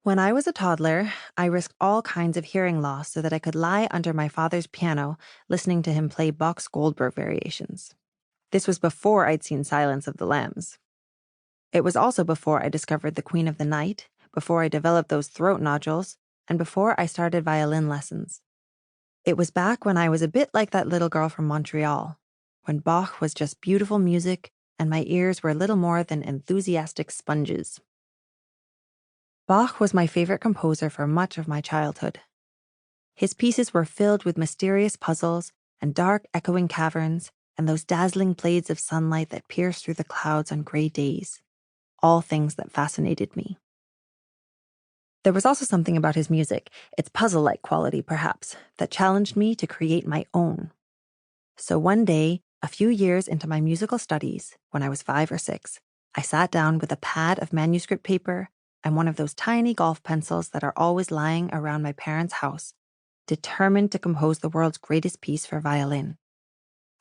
When I was a toddler, I risked all kinds of hearing loss so that I could lie under my father's piano listening to him play Bach's Goldberg variations. This was before I'd seen Silence of the Lambs. It was also before I discovered the Queen of the Night, before I developed those throat nodules, and before I started violin lessons. It was back when I was a bit like that little girl from Montreal, when Bach was just beautiful music and my ears were little more than enthusiastic sponges. Bach was my favorite composer for much of my childhood. His pieces were filled with mysterious puzzles and dark echoing caverns and those dazzling blades of sunlight that pierced through the clouds on gray days, all things that fascinated me. There was also something about his music, its puzzle-like quality perhaps, that challenged me to create my own. So one day, a few years into my musical studies, when I was 5 or 6, I sat down with a pad of manuscript paper and one of those tiny golf pencils that are always lying around my parents' house, determined to compose the world's greatest piece for violin.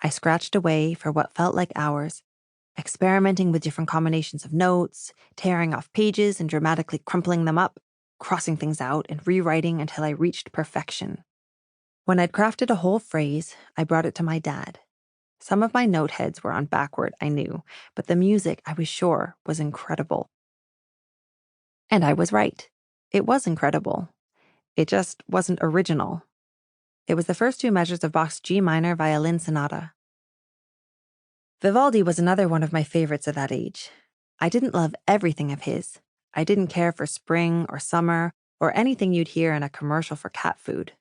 I scratched away for what felt like hours, experimenting with different combinations of notes, tearing off pages and dramatically crumpling them up, crossing things out and rewriting until I reached perfection. When I'd crafted a whole phrase, I brought it to my dad. Some of my note heads were on backward, I knew, but the music, I was sure, was incredible. And I was right. It was incredible. It just wasn't original. It was the first 2 measures of Bach's G minor violin sonata. Vivaldi was another one of my favorites at that age. I didn't love everything of his. I didn't care for spring or summer or anything you'd hear in a commercial for cat food.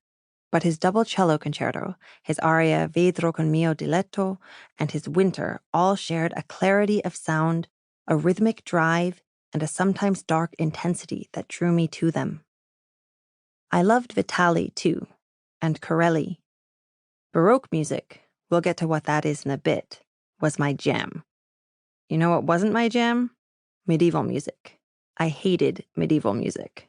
But his double cello concerto, his aria Vedrò con mio diletto, and his winter all shared a clarity of sound, a rhythmic drive, and a sometimes dark intensity that drew me to them. I loved Vitali, too, and Corelli. Baroque music, we'll get to what that is in a bit, was my jam. You know what wasn't my jam? Medieval music. I hated medieval music.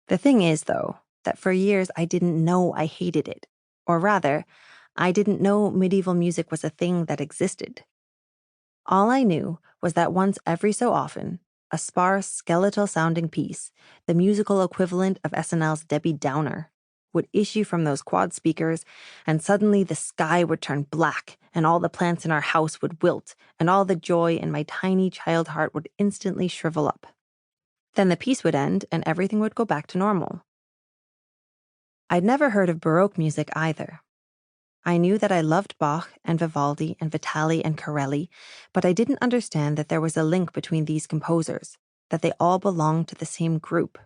The thing is, though, that for years I didn't know I hated it. Or rather, I didn't know medieval music was a thing that existed. All I knew was that once every so often, a sparse, skeletal-sounding piece, the musical equivalent of SNL's Debbie Downer, would issue from those quad speakers, and suddenly the sky would turn black, and all the plants in our house would wilt, and all the joy in my tiny child heart would instantly shrivel up. Then the piece would end, and everything would go back to normal. I'd never heard of Baroque music either. I knew that I loved Bach and Vivaldi and Vitali and Corelli, but I didn't understand that there was a link between these composers, that they all belonged to the same group.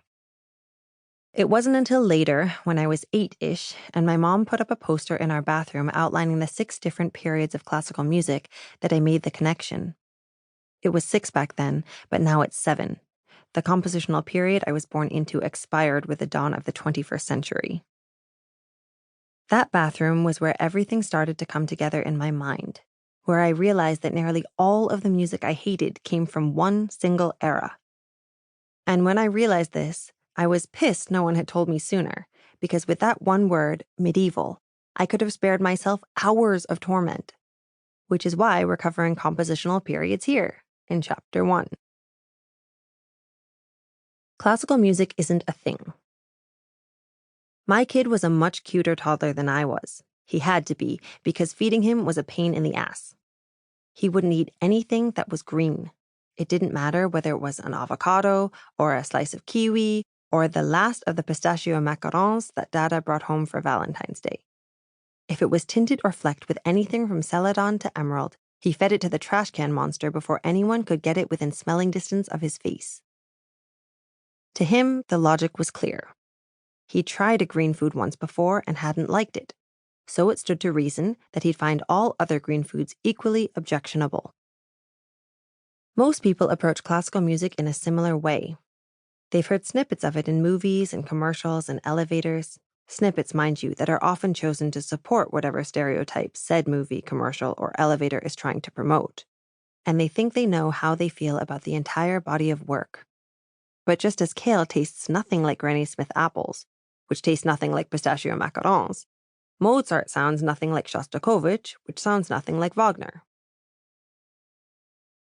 It wasn't until later, when I was 8-ish, and my mom put up a poster in our bathroom outlining the 6 different periods of classical music, that I made the connection. It was 6 back then, but now it's 7. The compositional period I was born into expired with the dawn of the 21st century. That bathroom was where everything started to come together in my mind, where I realized that nearly all of the music I hated came from one single era. And when I realized this, I was pissed no one had told me sooner, because with that one word, medieval, I could have spared myself hours of torment. Which is why we're covering compositional periods here, in Chapter 1. Classical music isn't a thing. My kid was a much cuter toddler than I was. He had to be, because feeding him was a pain in the ass. He wouldn't eat anything that was green. It didn't matter whether it was an avocado, or a slice of kiwi, or the last of the pistachio macarons that Dada brought home for Valentine's Day. If it was tinted or flecked with anything from celadon to emerald, he fed it to the trash can monster before anyone could get it within smelling distance of his face. To him, the logic was clear. He'd tried a green food once before and hadn't liked it, so it stood to reason that he'd find all other green foods equally objectionable. Most people approach classical music in a similar way. They've heard snippets of it in movies and commercials and elevators, snippets, mind you, that are often chosen to support whatever stereotype said movie, commercial, or elevator is trying to promote. And they think they know how they feel about the entire body of work. But just as kale tastes nothing like Granny Smith apples, which tastes nothing like pistachio macarons, Mozart sounds nothing like Shostakovich, which sounds nothing like Wagner.